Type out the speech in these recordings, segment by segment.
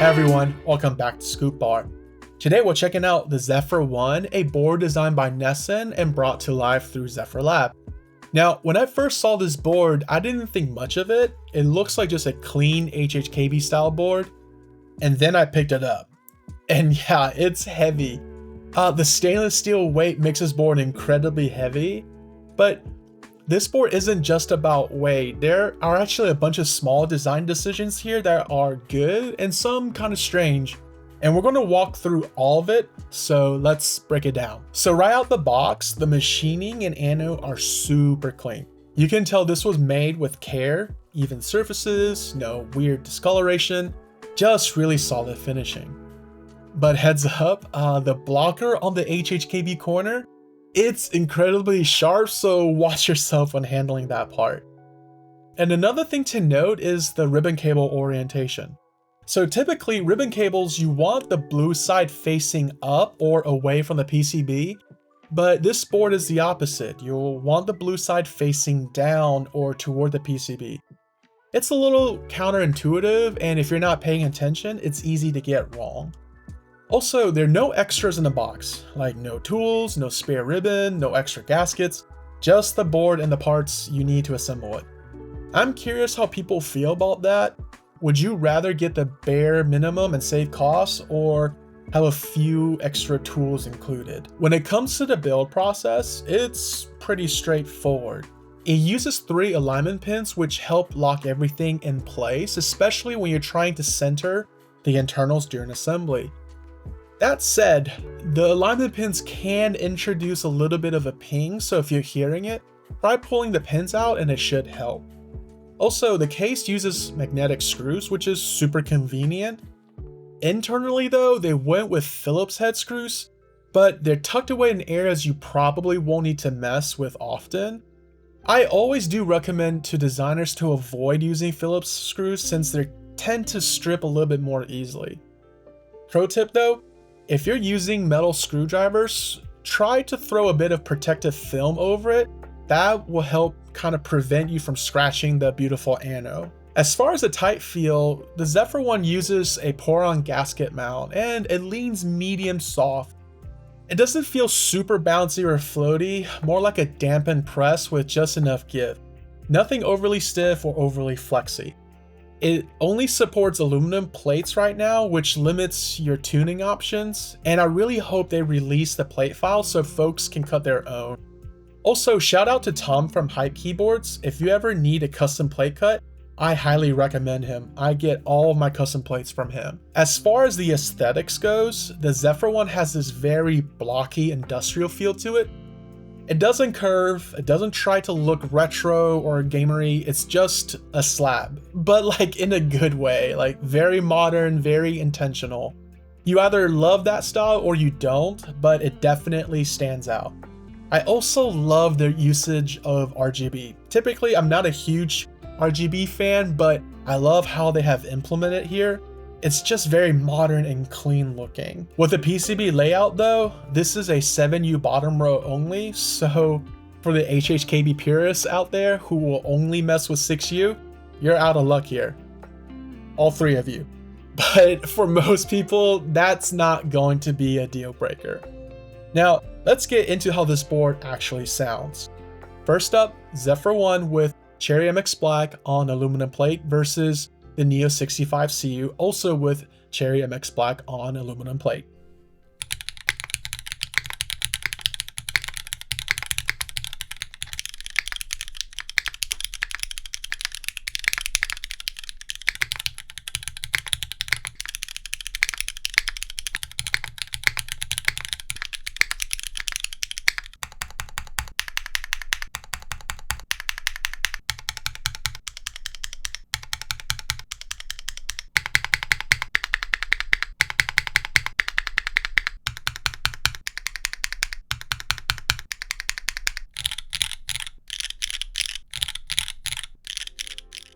everyone, welcome back to Scoop Bar. Today we're checking out the Zephyr 1, a board designed by Neson and brought to life through Zephyr Lab. Now, when I first saw this board, I didn't think much of it. It looks like just a clean HHKB style board. And then I picked it up. And yeah, it's heavy. The stainless steel weight makes this board incredibly heavy, but this board isn't just about weight. There are actually a bunch of small design decisions here that are good and some kind of strange. And we're going to walk through all of it, so let's break it down. So right out the box, the machining and anode are super clean. You can tell this was made with care, even surfaces, no weird discoloration, just really solid finishing. But heads up, the blocker on the HHKB corner, it's incredibly sharp, so watch yourself when handling that part. And another thing to note is the ribbon cable orientation. So typically ribbon cables, you want the blue side facing up or away from the PCB, but this board is the opposite. You'll want the blue side facing down or toward the PCB. It's a little counterintuitive, and if you're not paying attention, it's easy to get wrong. Also, there are no extras in the box, like no tools, no spare ribbon, no extra gaskets, just the board and the parts you need to assemble it. I'm curious how people feel about that. Would you rather get the bare minimum and save costs, or have a few extra tools included? When it comes to the build process, it's pretty straightforward. It uses 3 alignment pins which help lock everything in place, especially when you're trying to center the internals during assembly. That said, the alignment pins can introduce a little bit of a ping, so if you're hearing it, try pulling the pins out and it should help. Also, the case uses magnetic screws, which is super convenient. Internally though, they went with Phillips head screws, but they're tucked away in areas you probably won't need to mess with often. I always do recommend to designers to avoid using Phillips screws since they tend to strip a little bit more easily. Pro tip though, if you're using metal screwdrivers, try to throw a bit of protective film over it. That will help kind of prevent you from scratching the beautiful anode. As far as the tight feel, the Zephyr 1 uses a pour-on gasket mount and it leans medium soft. It doesn't feel super bouncy or floaty, more like a dampened press with just enough give. Nothing overly stiff or overly flexy. It only supports aluminum plates right now, which limits your tuning options, and I really hope they release the plate file so folks can cut their own. Also, shout out to Tom from Hype Keyboards. If you ever need a custom plate cut, I highly recommend him. I get all of my custom plates from him. As far as the aesthetics goes, the Zephyr 1 has this very blocky industrial feel to it. It doesn't curve, it doesn't try to look retro or gamery, it's just a slab, but like in a good way, like very modern, very intentional. You either love that style or you don't, but it definitely stands out. I also love their usage of RGB. Typically, I'm not a huge RGB fan, but I love how they have implemented it here. It's just very modern and clean looking. With the PCB layout though, this is a 7U bottom row only, so for the HHKB purists out there who will only mess with 6U, you're out of luck here. All 3 of you. But for most people, that's not going to be a deal breaker. Now, let's get into how this board actually sounds. First up, Zephyr 1 with Cherry MX Black on aluminum plate versus the Neo 65CU, also with Cherry MX Black on aluminum plate.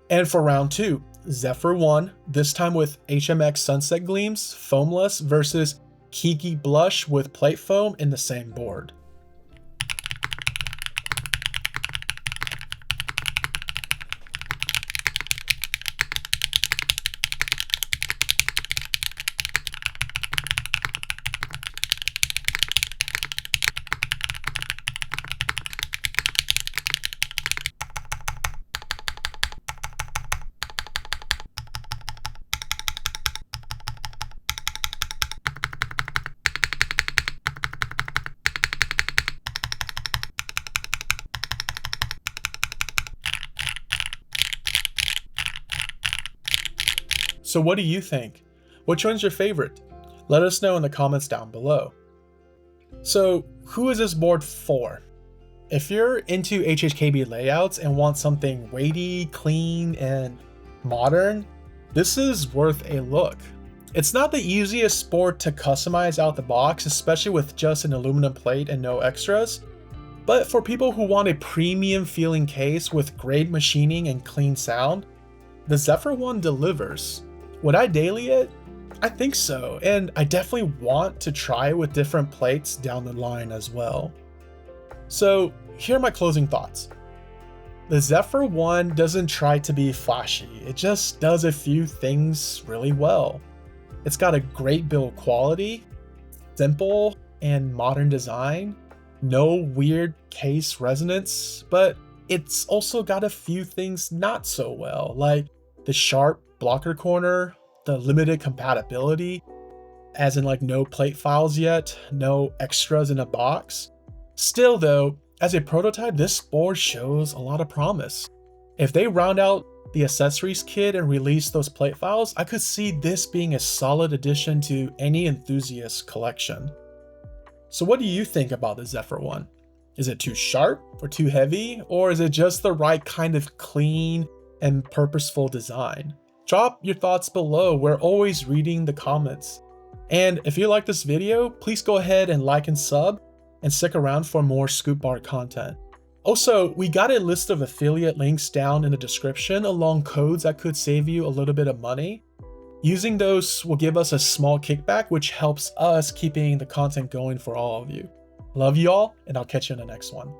And for round 2, Zephyr 1, this time with HMX Sunset Gleams, foamless versus Keygeek Blush with plate foam in the same board. So what do you think? Which one's your favorite? Let us know in the comments down below. So who is this board for? If you're into HHKB layouts and want something weighty, clean, and modern, this is worth a look. It's not the easiest board to customize out the box, especially with just an aluminum plate and no extras. But for people who want a premium feeling case with great machining and clean sound, the Zephyr one delivers. Would I daily it? I think so, and I definitely want to try it with different plates down the line as well. So here are my closing thoughts. The Zephyr one doesn't try to be flashy, it just does a few things really well. It's got a great build quality, simple and modern design, no weird case resonance, but it's also got a few things not so well, like the sharp blocker corner, the limited compatibility, as in like no plate files yet, no extras in a box. Still though, as a prototype, this board shows a lot of promise. If they round out the accessories kit and release those plate files, I could see this being a solid addition to any enthusiast collection. So what do you think about the Zephyr one? Is it too sharp or too heavy, or is it just the right kind of clean and purposeful design? Drop your thoughts below, we're always reading the comments. And if you like this video, please go ahead and like and sub, and stick around for more Scoop Bar content. Also, we got a list of affiliate links down in the description along codes that could save you a little bit of money. Using those will give us a small kickback, which helps us keeping the content going for all of you. Love you all, and I'll catch you in the next one.